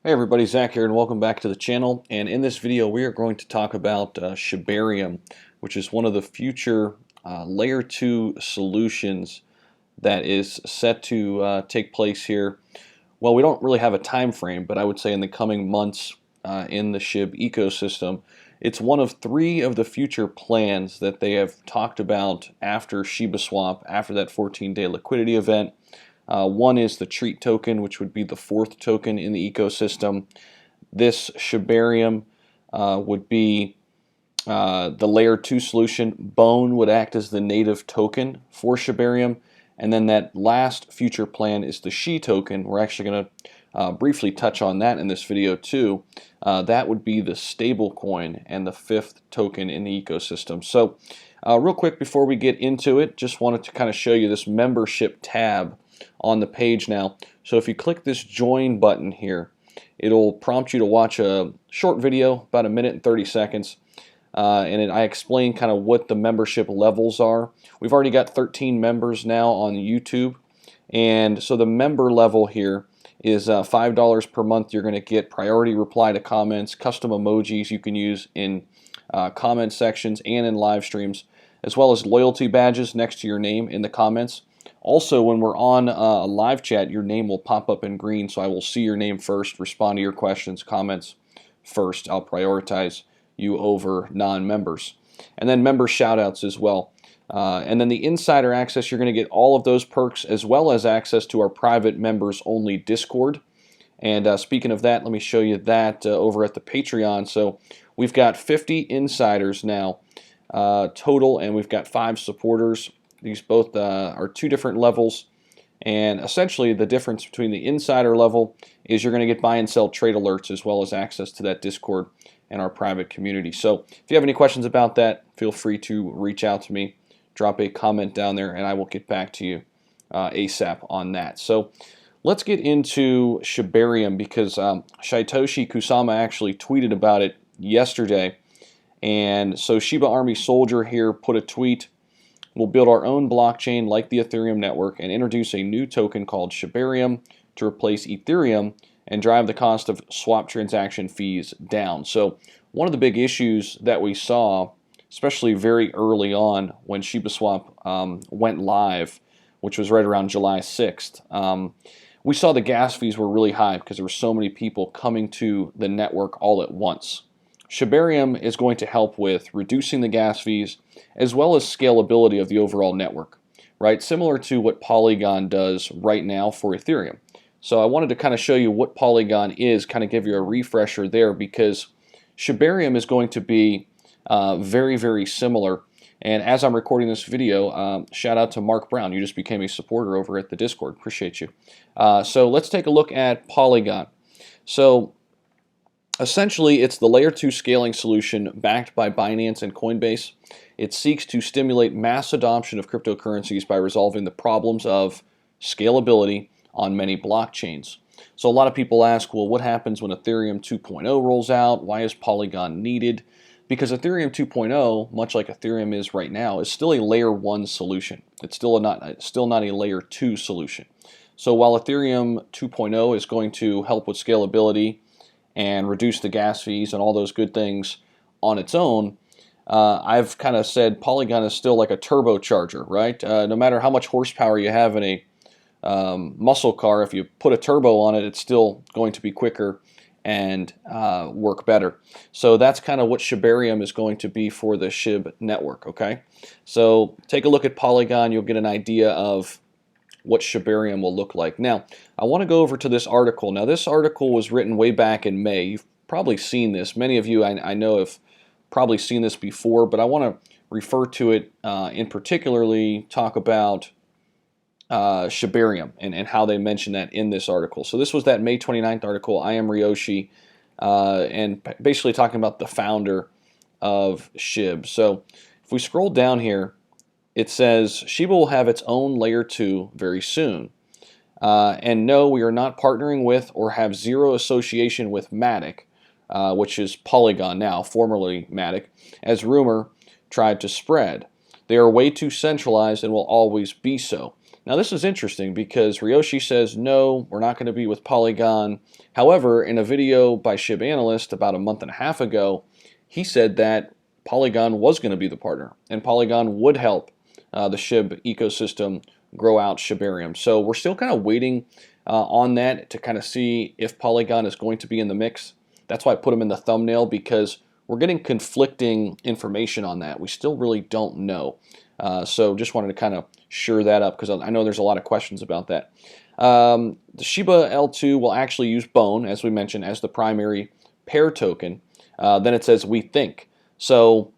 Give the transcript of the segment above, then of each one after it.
Hey everybody, Zach here and welcome back to the channel. And in this video we are going to talk about Shibarium, which is one of the future layer 2 solutions that is set to take place here. Well, we don't really have a time frame, but I would say in the coming months in the SHIB ecosystem. It's one of 3 of the future plans that they have talked about after Shiba Swap, after that 14-day liquidity event. One is the treat token, which would be the 4th token in the ecosystem. This Shibarium would be the layer 2 solution. Bone would act as the native token for Shibarium. And then that last future plan is the Shi token. We're actually going to briefly touch on that in this video too. That would be the stable coin and the 5th token in the ecosystem. So real quick before we get into it, just wanted to kind of show you this membership tab on the page now. So if you click this join button here, it'll prompt you to watch a short video, about 1 minute and 30 seconds. I explain kind of what the membership levels are. We've already got 13 members now on YouTube, and so the member level here is $5 per month. You're going to get priority reply to comments, custom emojis you can use in comment sections and in live streams, as well as loyalty badges next to your name in the comments. Also, when we're on a live chat, your name will pop up in green, so I will see your name first, respond to your questions, comments first. I'll prioritize you over non-members. And then member shoutouts as well. And then the insider access, you're going to get all of those perks as well as access to our private members only Discord. And speaking of that, let me show you that over at the Patreon. So we've got 50 insiders now total, and we've got 5 supporters. These both are 2 different levels, and essentially the difference between the insider level is you're going to get buy and sell trade alerts as well as access to that Discord and our private community. So if you have any questions about that, feel free to reach out to me, drop a comment down there, and I will get back to you ASAP on that. So let's get into Shibarium, because Satoshi Kusama actually tweeted about it yesterday. And so Shiba Army Soldier here put a tweet: "We'll build our own blockchain like the Ethereum network and introduce a new token called Shibarium to replace Ethereum and drive the cost of swap transaction fees down." So one of the big issues that we saw, especially very early on when Shiba Swap went live, which was right around July 6th, we saw the gas fees were really high because there were so many people coming to the network all at once. Shibarium is going to help with reducing the gas fees as well as scalability of the overall network, right? Similar to what Polygon does right now for Ethereum. So I wanted to kind of show you what Polygon is, kind of give you a refresher there, because Shibarium is going to be very, very similar. And as I'm recording this video, shout out to Mark Brown. You just became a supporter over at the Discord. Appreciate you. So let's take a look at Polygon. So essentially, it's the layer 2 scaling solution backed by Binance and Coinbase. It seeks to stimulate mass adoption of cryptocurrencies by resolving the problems of scalability on many blockchains. So a lot of people ask, well, what happens when Ethereum 2.0 rolls out? Why is Polygon needed? Because Ethereum 2.0, much like Ethereum is right now, is still a layer 1 solution. It's still not a layer 2 solution. So while Ethereum 2.0 is going to help with scalability and reduce the gas fees and all those good things on its own, I've kind of said Polygon is still like a turbocharger, right? No matter how much horsepower you have in a muscle car, if you put a turbo on it, it's still going to be quicker and work better. So that's kind of what Shibarium is going to be for the SHIB network, okay? So take a look at Polygon, you'll get an idea of what Shibarium will look like. Now, I want to go over to this article. Now, this article was written way back in May. You've probably seen this. Many of you I know have probably seen this before, but I want to refer to it in particularly talk about Shibarium and how they mention that in this article. So this was that May 29th article, I Am Ryoshi, and basically talking about the founder of SHIB. So if we scroll down here, it says, Shiba will have its own layer 2 very soon. And no, we are not partnering with or have zero association with Matic, which is Polygon now, formerly Matic, as rumor tried to spread. They are way too centralized and will always be so. Now this is interesting because Ryoshi says, no, we're not going to be with Polygon. However, in a video by Shib Analyst about a month and a half ago, he said that Polygon was going to be the partner, and Polygon would help the Shib ecosystem grow out Shibarium. So we're still kind of waiting on that to kind of see if Polygon is going to be in the mix. That's why I put them in the thumbnail, because we're getting conflicting information on that. We still really don't know. So just wanted to kind of shore that up, because I know there's a lot of questions about that. The Shiba L2 will actually use Bone, as we mentioned, as the primary pair token. Then it says we think. So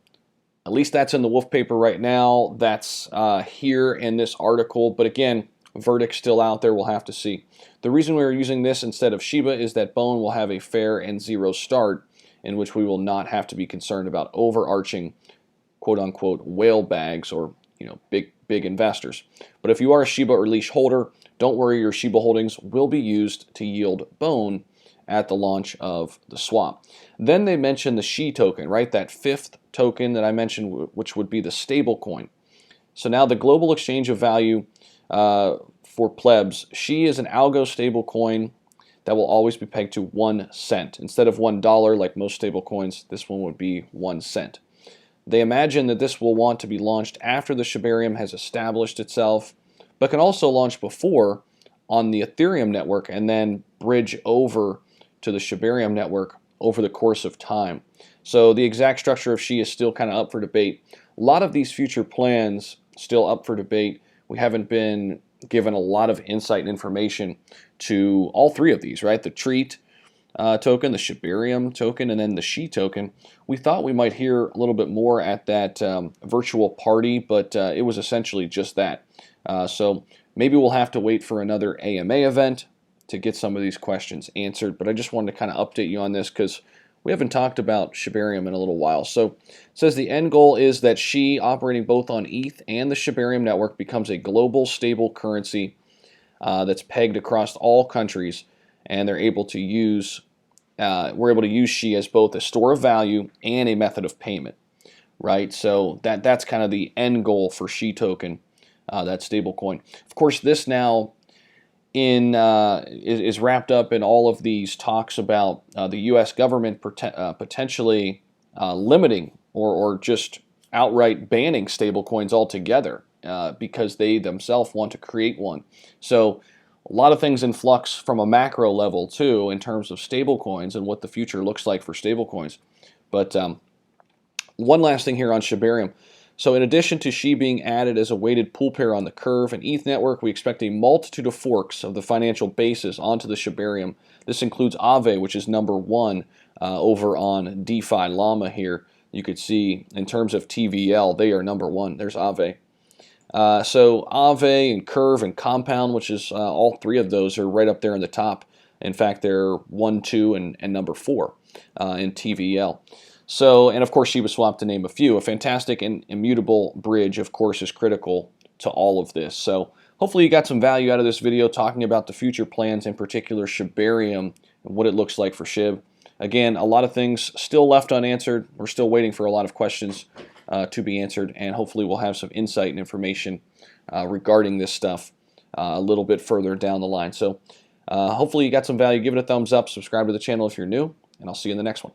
at least that's in the wolf paper right now. That's here in this article. But again, verdict's still out there. We'll have to see. The reason we are using this instead of Shiba is that Bone will have a fair and zero start, in which we will not have to be concerned about overarching quote-unquote whale bags, or big investors. But if you are a Shiba or leash holder, don't worry, your Shiba holdings will be used to yield Bone at the launch of the swap. Then they mentioned the Shi token, right? That fifth token that I mentioned, which would be the stable coin. So now the global exchange of value for plebs, Shi is an algo stable coin that will always be pegged to 1 cent. Instead of $1 like most stable coins, this one would be 1 cent. They imagine that this will want to be launched after the Shibarium has established itself, but can also launch before on the Ethereum network and then bridge over to the Shibarium network over the course of time. So the exact structure of Shi is still kind of up for debate. A lot of these future plans still up for debate. We haven't been given a lot of insight and information to all three of these, right? The Treat token, the Shibarium token, and then the Shi token. We thought we might hear a little bit more at that virtual party, but it was essentially just that. So maybe we'll have to wait for another AMA event to get some of these questions answered, but I just wanted to kind of update you on this because we haven't talked about Shibarium in a little while. So it says the end goal is that Shi, operating both on ETH and the Shibarium network, becomes a global stable currency that's pegged across all countries, and they're able to use we're able to use Shi as both a store of value and a method of payment, right? So that's kind of the end goal for Shi token, that stable coin. Of course, this now is wrapped up in all of these talks about the U.S. government potentially limiting or just outright banning stablecoins altogether because they themselves want to create one. So a lot of things in flux from a macro level too in terms of stablecoins and what the future looks like for stablecoins. But one last thing here on Shibarium. So in addition to Shi being added as a weighted pool pair on the Curve and ETH network, we expect a multitude of forks of the financial basis onto the Shibarium. This includes Aave, which is #1 over on DeFi Llama here. You could see in terms of TVL, they are #1. There's Aave. So Aave and Curve and Compound, which is all three of those are right up there in the top. In fact, they're 1, 2, and #4 in TVL. So, and of course Shiba Swap to name a few. A fantastic and immutable bridge, of course, is critical to all of this. So hopefully you got some value out of this video talking about the future plans, in particular Shibarium and what it looks like for Shib. Again, a lot of things still left unanswered. We're still waiting for a lot of questions to be answered, and hopefully we'll have some insight and information regarding this stuff a little bit further down the line. So hopefully you got some value. Give it a thumbs up, subscribe to the channel if you're new, and I'll see you in the next one.